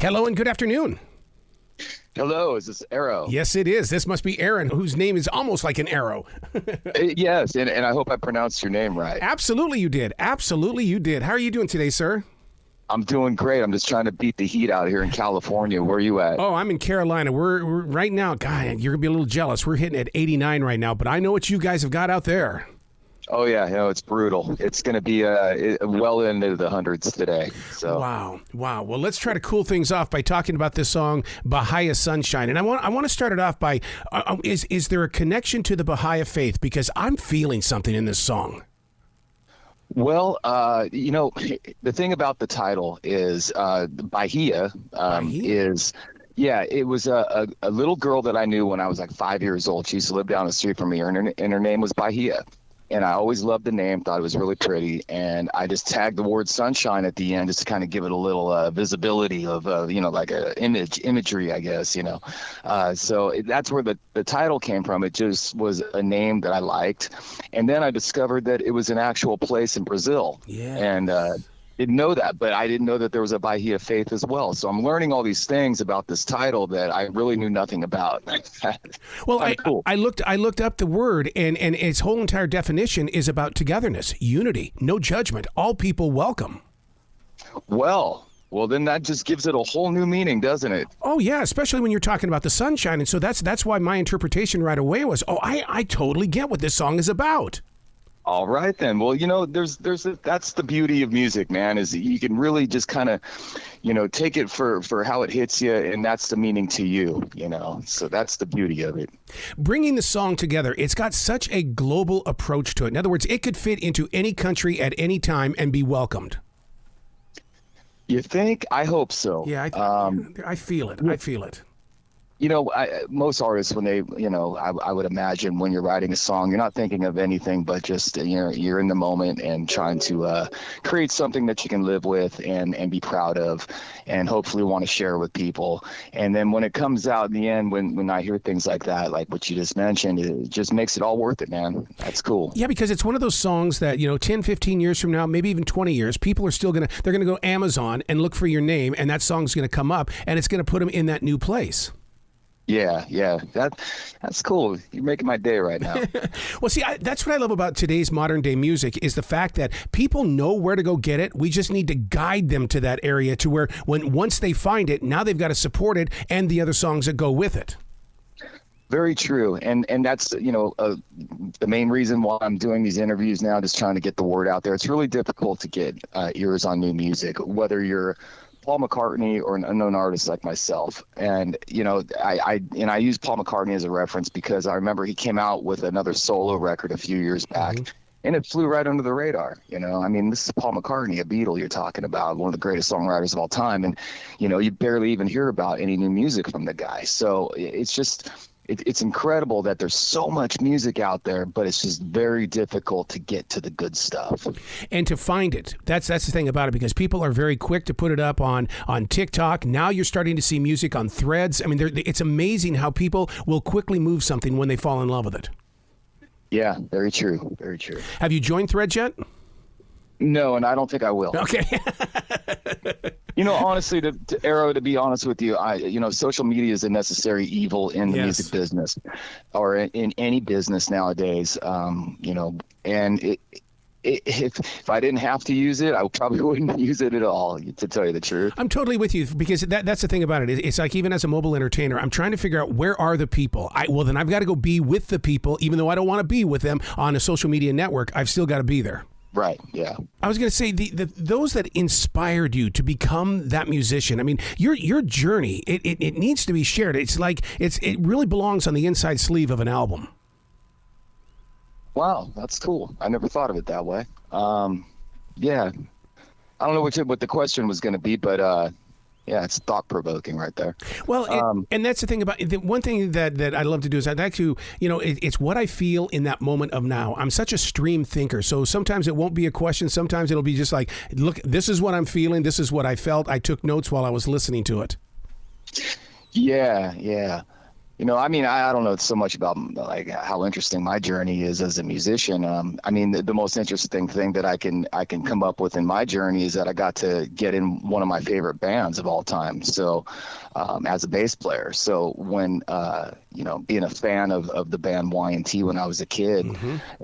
Hello and good afternoon. Hello, is this Arrow? Yes, it is. This must be Aaron, whose name is almost like an arrow. Yes, and I hope I pronounced your name right. Absolutely you did. Absolutely you did. How are you doing today, sir? I'm doing great. I'm just trying to beat the heat out here in California. Where are you at? Oh, I'm in Carolina. We're right now, God, you're going to be a little jealous. We're hitting at 89 right now, but I know what you guys have got out there. Oh, yeah, it's brutal. It's going to be well into the hundreds today. So. Wow. Well, let's try to cool things off by talking about this song, Bahia Sunshine. And I want to start it off by, is there a connection to the Bahia faith? Because I'm feeling something in this song. Well, the thing about the title is Bahia is... Yeah, it was a little girl that I knew when I was like 5 years old. She used to live down the street from me, and her name was Bahia. And I always loved the name, thought it was really pretty. And I just tagged the word sunshine at the end just to kind of give it a little visibility of, like imagery, I guess, So that's where the title came from. It just was a name that I liked. And then I discovered that it was an actual place in Brazil. Yeah. And didn't know that, but I didn't know that there was a Bahia faith as well. So I'm learning all these things about this title that I really knew nothing about. Well, cool. I looked up the word, and its whole entire definition is about togetherness, unity, no judgment, all people welcome. Well, then that just gives it a whole new meaning, doesn't it? Oh yeah, especially when you're talking about the sunshine, and so that's why my interpretation right away was, I totally get what this song is about. All right, then. Well, that's the beauty of music, man, is that you can really just kind of, take it for how it hits you, and that's the meaning to you, So that's the beauty of it. Bringing the song together, it's got such a global approach to it. In other words, it could fit into any country at any time and be welcomed. You think? I hope so. Yeah, I feel it. I feel it. Most artists, when they, I would imagine when you're writing a song, you're not thinking of anything but just, you're in the moment and trying to create something that you can live with and be proud of and hopefully want to share with people. And then when it comes out in the end, when I hear things like that, like what you just mentioned, it just makes it all worth it, man. That's cool. Yeah, because it's one of those songs that, 10, 15 years from now, maybe even 20 years, people are still they're going to go Amazon and look for your name, and that song's going to come up, and it's going to put them in that new place. Yeah, that's cool. You're making my day right now. Well, see, that's what I love about today's modern day music is the fact that people know where to go get it. We just need to guide them to that area to where once they find it, now they've got to support it and the other songs that go with it. Very true. And that's, the main reason why I'm doing these interviews now, just trying to get the word out there. It's really difficult to get ears on new music, whether you're Paul McCartney or an unknown artist like myself. And, I use Paul McCartney as a reference because I remember he came out with another solo record a few years back. Mm-hmm. And it flew right under the radar. This is Paul McCartney, a Beatle you're talking about, one of the greatest songwriters of all time. And, you barely even hear about any new music from the guy. So it's just... It's incredible that there's so much music out there, but it's just very difficult to get to the good stuff. And to find it. That's the thing about it, because people are very quick to put it up on TikTok. Now you're starting to see music on Threads. I mean, it's amazing how people will quickly move something when they fall in love with it. Yeah, very true. Very true. Have you joined Threads yet? No, and I don't think I will. Okay. Honestly, to be honest with you, social media is a necessary evil in the music business or in any business nowadays. And if I didn't have to use it, I probably wouldn't use it at all, to tell you the truth. I'm totally with you, because that's the thing about it. It's like, even as a mobile entertainer, I'm trying to figure out, where are the people? Then I've got to go be with the people, even though I don't want to be with them on a social media network. I've still got to be there. Right. Yeah. I was going to say those that inspired you to become that musician. I mean, your journey, it needs to be shared. It's like it really belongs on the inside sleeve of an album. Wow, that's cool. I never thought of it that way. Yeah. I don't know what the question was going to be, but yeah, it's thought-provoking right there. Well, and that's the thing about the one thing that I love to do is I'd like to, it's what I feel in that moment of now. I'm such a stream thinker, so sometimes it won't be a question. Sometimes it'll be just like, look, this is what I'm feeling. This is what I felt. I took notes while I was listening to it. Yeah. I mean, I don't know so much about like how interesting my journey is as a musician. I mean, the most interesting thing that I can come up with in my journey is that I got to get in one of my favorite bands of all time. So, as a bass player. So when being a fan of the band Y&T when I was a kid,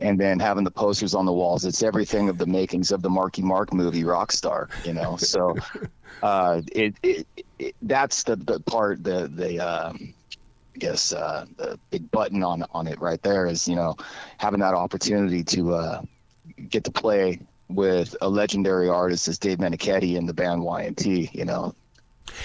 and then having the posters on the walls, it's everything of the makings of the Marky Mark movie Rockstar. So that's the part I guess the big button on it right there is having that opportunity to get to play with a legendary artist as Dave Meniketti and the band Y&T.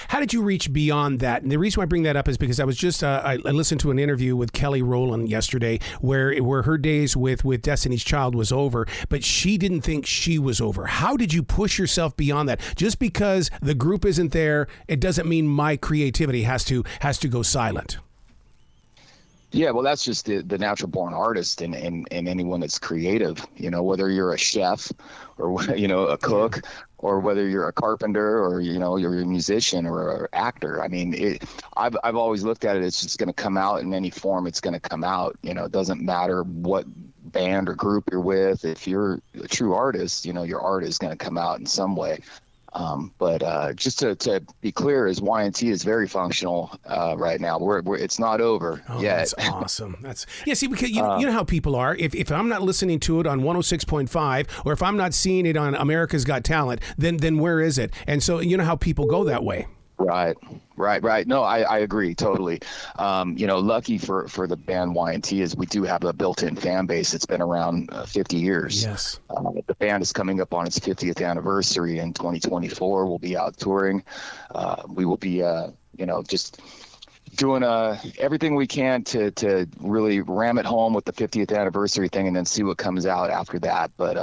How did you reach beyond that? And the reason why I bring that up is because I was just I listened to an interview with Kelly Rowland yesterday where her days with Destiny's Child was over, but she didn't think she was over. How did you push yourself beyond that? Just because the group isn't there, it doesn't mean my creativity has to go silent. Yeah, well, that's just the natural born artist and anyone that's creative, whether you're a chef or, a cook, or whether you're a carpenter or, you're a musician or an actor. I mean, I've always looked at it, it's just going to come out in any form it's going to come out. It doesn't matter what band or group you're with. If you're a true artist, your art is going to come out in some way. But just to be clear, is Y&T is very functional right now. It's not over yet. That's awesome. See, because you know how people are. If I'm not listening to it on 106.5, or if I'm not seeing it on America's Got Talent, then where is it? And so you know how people go that way. Right. No, I agree totally. Lucky for the band Y&T is we do have a built-in fan base. It's been around 50 years. Yes. The band is coming up on its 50th anniversary in 2024. We'll be out touring. We will be, just doing everything we can to really ram it home with the 50th anniversary thing, and then see what comes out after that. But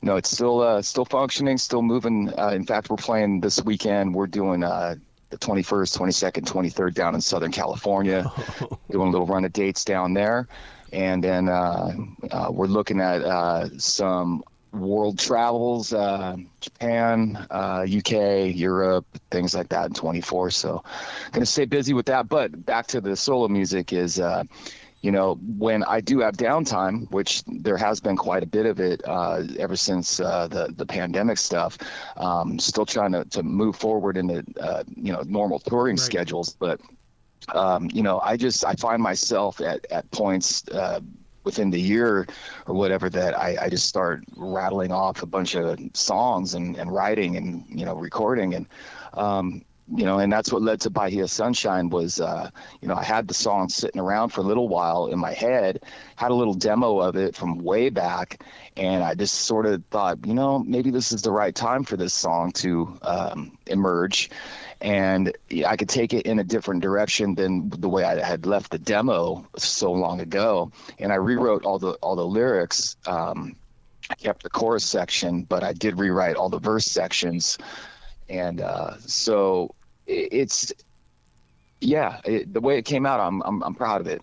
it's still functioning, still moving. In fact, we're playing this weekend. We're doing the 21st, 22nd, 23rd down in Southern California, doing a little run of dates down there, and then we're looking at some world travels, Japan, UK, Europe, things like that in 24. So going to stay busy with that. But back to the solo music is, when I do have downtime, which there has been quite a bit of it ever since the pandemic stuff, still trying to move forward into, normal touring schedules. But, I find myself at points within the year or whatever that I just start rattling off a bunch of songs and writing and, recording. And, and that's what led to Bahia Sunshine was, I had the song sitting around for a little while in my head, had a little demo of it from way back. And I just sort of thought, maybe this is the right time for this song to emerge. And I could take it in a different direction than the way I had left the demo so long ago. And I rewrote all the lyrics. I kept the chorus section, but I did rewrite all the verse sections. And so the way it came out, I'm proud of it.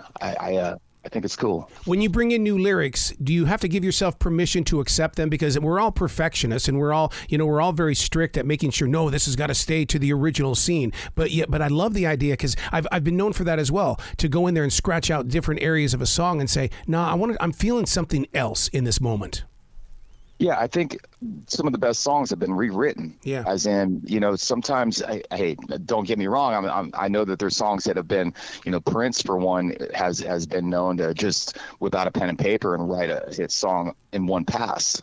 I think it's cool. When you bring in new lyrics, do you have to give yourself permission to accept them? Because we're all perfectionists and we're all very strict at making sure, no, this has got to stay to the original scene. But I love the idea because I've been known for that as well, to go in there and scratch out different areas of a song and say, no, I'm feeling something else in this moment. Yeah, I think some of the best songs have been rewritten. Yeah. As in, sometimes, hey, don't get me wrong. I know that there's songs that have been, Prince, for one, has been known to just without a pen and paper and write a hit song in one pass.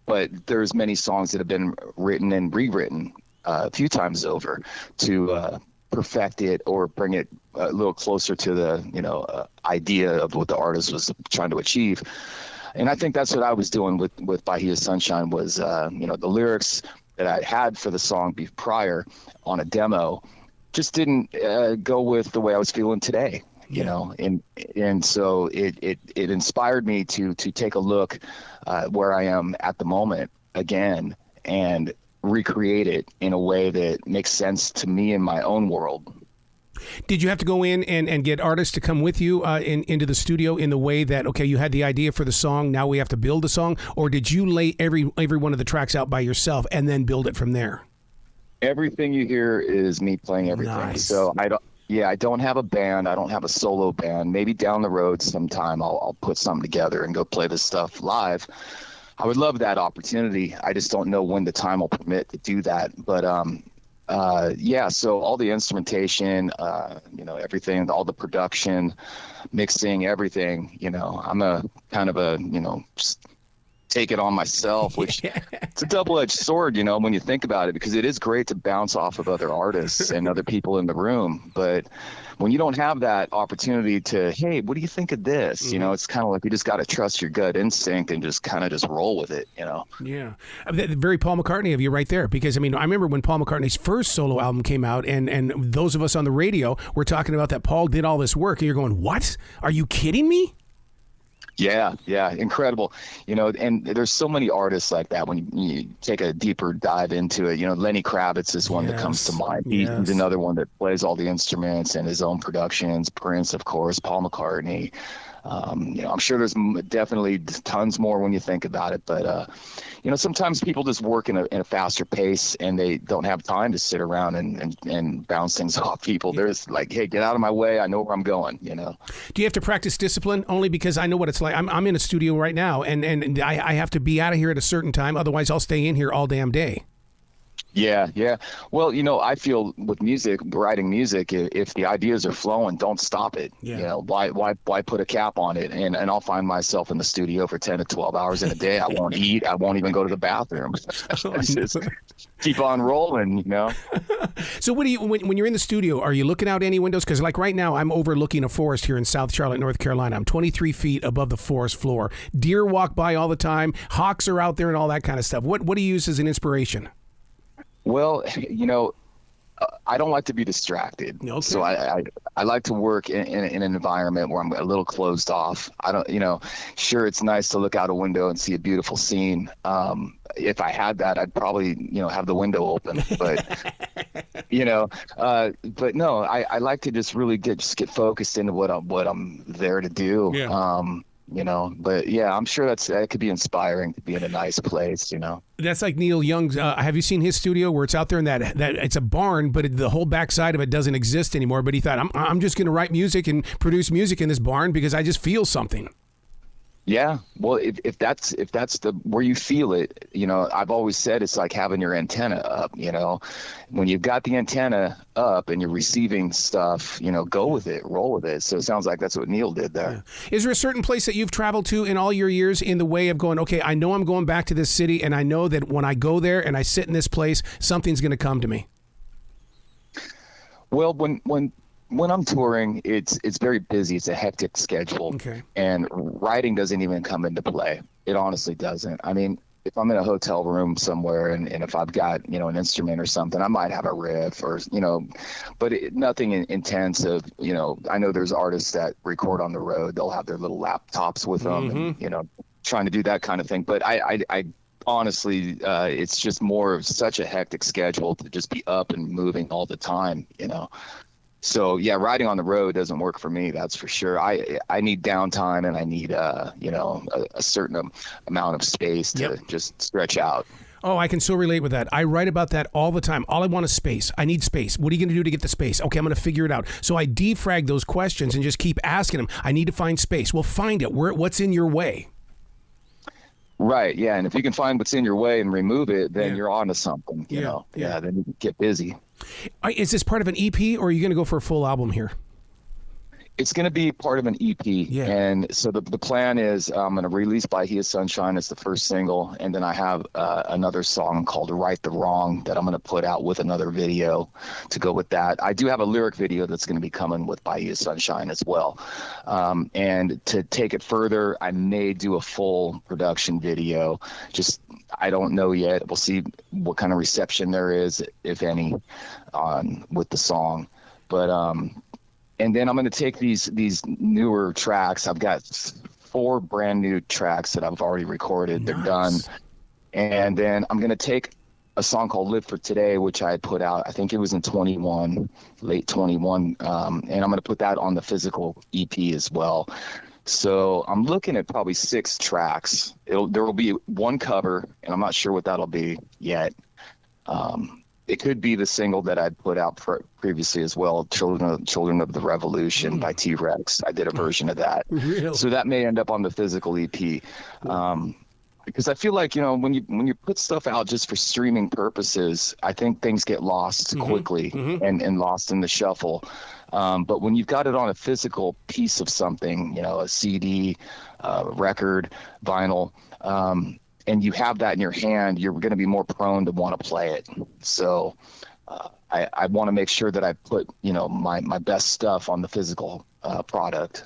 But there's many songs that have been written and rewritten a few times over to perfect it or bring it a little closer to the, idea of what the artist was trying to achieve. And I think that's what I was doing with Bahia Sunshine was, the lyrics that I had for the song prior on a demo just didn't go with the way I was feeling today, and so it inspired me to take a look where I am at the moment again and recreate it in a way that makes sense to me in my own world. Did you have to go in and get artists to come with you into the studio in the way that, okay, you had the idea for the song, now we have to build a song? Or did you lay every one of the tracks out by yourself and then build it from there? Everything you hear is me playing everything. Nice. So Yeah, I don't have a band. I don't have a solo band. Maybe down the road sometime I'll put something together and go play this stuff live. I would love that opportunity. I just don't know when the time will permit to do that. But yeah, so all the instrumentation, everything, all the production, mixing, everything, I'm a kind of a, just take it on myself, which it's a double-edged sword, when you think about it, because it is great to bounce off of other artists and other people in the room. But when you don't have that opportunity to, hey, what do you think of this? It's kind of like you just got to trust your gut instinct and just kind of just roll with it, Yeah. Very Paul McCartney of you right there, because, I remember when Paul McCartney's first solo album came out, and those of us on the radio were talking about that Paul did all this work, and you're going, what? Are you kidding me? Yeah, incredible. And there's so many artists like that when you take a deeper dive into it. Lenny Kravitz is one that comes to mind. He's another one that plays all the instruments and his own productions. Prince, of course, Paul McCartney. I'm sure there's definitely tons more when you think about it, but sometimes people just work in a faster pace and they don't have time to sit around and bounce things off people. There's like, hey, get out of my way. I know where I'm going. Do you have to practice discipline? Only because I know what it's like. I'm in a studio right now, and I have to be out of here at a certain time. Otherwise, I'll stay in here all damn day. Yeah. Well, I feel with music, writing music, if the ideas are flowing, don't stop it. Yeah. Why put a cap on it? And I'll find myself in the studio for 10 to 12 hours in a day. I won't eat. I won't even go to the bathroom. Just keep on rolling, So what do you, when you're in the studio, are you looking out any windows? Because like right now, I'm overlooking a forest here in South Charlotte, North Carolina. I'm 23 feet above the forest floor. Deer walk by all the time. Hawks are out there and all that kind of stuff. What do you use as an inspiration? Well, I don't like to be distracted. Okay. So I like to work in an environment where I'm a little closed off. I don't, sure, it's nice to look out a window and see a beautiful scene. If I had that, I'd probably, have the window open, but, but no, I like to just really get focused into what I'm there to do. Yeah. But yeah, I'm sure that could be inspiring to be in a nice place, That's like Neil Young's. Have you seen his studio where it's out there in that it's a barn, but the whole backside of it doesn't exist anymore? But he thought, I'm just going to write music and produce music in this barn because I just feel something. Yeah. Well, if that's the where you feel it, I've always said it's like having your antenna up, when you've got the antenna up and you're receiving stuff, go with it, roll with it. So it sounds like that's what Neil did there. Yeah. Is there a certain place that you've traveled to in all your years in the way of going, okay, I know I'm going back to this city and I know that when I go there and I sit in this place, something's going to come to me? Well, when I'm touring, it's very busy. It's a hectic schedule. Okay. And writing doesn't even come into play. It honestly doesn't. I mean, if I'm in a hotel room somewhere and if I've got, an instrument or something, I might have a riff or, but nothing intense of, I know there's artists that record on the road. They'll have their little laptops with them and, trying to do that kind of thing. But I honestly, it's just more of such a hectic schedule to just be up and moving all the time, So yeah, riding on the road doesn't work for me. That's for sure. I need downtime and I need a certain amount of space to just stretch out. Oh, I can so relate with that. I write about that all the time. All I want is space. I need space. What are you going to do to get the space? Okay, I'm going to figure it out. So I defrag those questions and just keep asking them. I need to find space. Well, find it. What's in your way? Right. Yeah. And if you can find what's in your way and remove it, then you're on to something, you know. Yeah. Then you can get busy. Is this part of an EP or are you going to go for a full album here? It's going to be part of an EP. Yeah. And so the plan is I'm going to release Bahia Sunshine as the first single. And then I have another song called Right the Wrong that I'm going to put out with another video to go with that. I do have a lyric video that's going to be coming with Bahia Sunshine as well. And to take it further, I may do a full production video. Just, I don't know yet. We'll see what kind of reception there is, if any, with the song. But, and then I'm going to take these newer tracks. I've got 4 brand new tracks that I've already recorded. Nice. They're done. And then I'm going to take a song called Live for Today, which I had put out, I think it was in late 21. And I'm going to put that on the physical EP as well. So I'm looking at probably 6 tracks. There will be one cover, and I'm not sure what that'll be yet. it could be the single that I put out previously as well, Children of the Revolution by T-Rex. I did a version of that. Really? So that may end up on the physical EP. Because I feel like, when you put stuff out just for streaming purposes, I think things get lost quickly and lost in the shuffle. But when you've got it on a physical piece of something, a CD, record, vinyl, and you have that in your hand, you're going to be more prone to want to play it. So I want to make sure that I put, my best stuff on the physical product.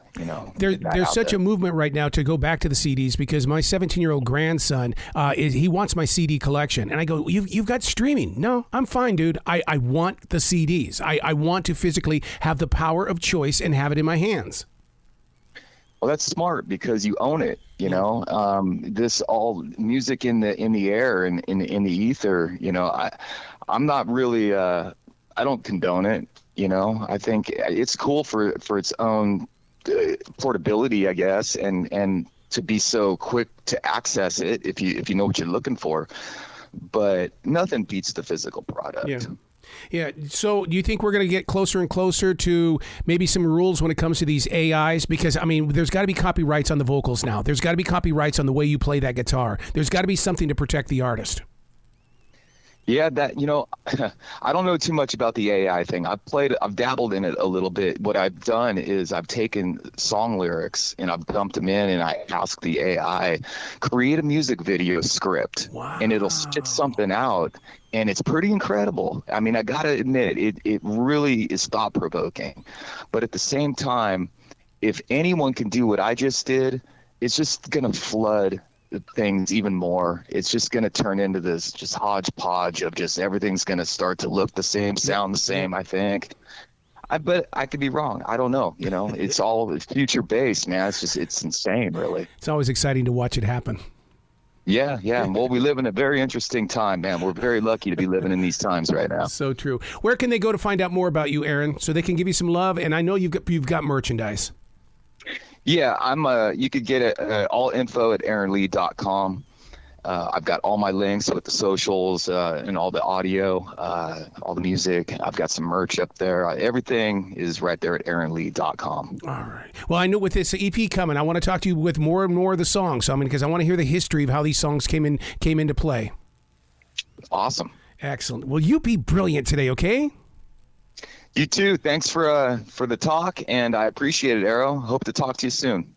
There's such a movement right now to go back to the CDs, because my 17-year-old grandson he wants my CD collection, and I go, you've got streaming. No, I'm fine, dude. I want the CDs. I want to physically have the power of choice and have it in my hands. Well, that's smart, because you own it. This all music in the air and in the ether. I'm not really. I don't condone it. I think it's cool for its own portability, I guess, and to be so quick to access it if you know what you're looking for. But nothing beats the physical product. Yeah. So do you think we're going to get closer and closer to maybe some rules when it comes to these AIs? Because, there's got to be copyrights on the vocals now. There's got to be copyrights on the way you play that guitar. There's got to be something to protect the artist. Yeah, I don't know too much about the AI thing. I've dabbled in it a little bit. What I've done is I've taken song lyrics and I've dumped them in, and I ask the AI, create a music video script. Wow. And it'll spit something out, and it's pretty incredible. I got to admit, it really is thought provoking. But at the same time, if anyone can do what I just did, it's just going to flood things even more. It's just going to turn into this just hodgepodge of just everything's going to start to look the same, sound the same, I think. But I could be wrong. I don't know. It's all future based, man. It's insane, really. It's always exciting to watch it happen. Yeah. Well, we live in a very interesting time, man. We're very lucky to be living in these times right now. So true. Where can they go to find out more about you, Aaron, so they can give you some love? And I know you've got merchandise. Yeah, you could get it all info at aaronleigh.com. I've got all my links with the socials and all the audio, all the music. I've got some merch up there. Everything is right there at aaronleigh.com. All right. Well, I know with this EP coming, I want to talk to you with more and more of the songs. Because I want to hear the history of how these songs came into play. Awesome. Excellent. Well, you be brilliant today, okay? You too. Thanks for the talk, and I appreciate it, Arrow. Hope to talk to you soon.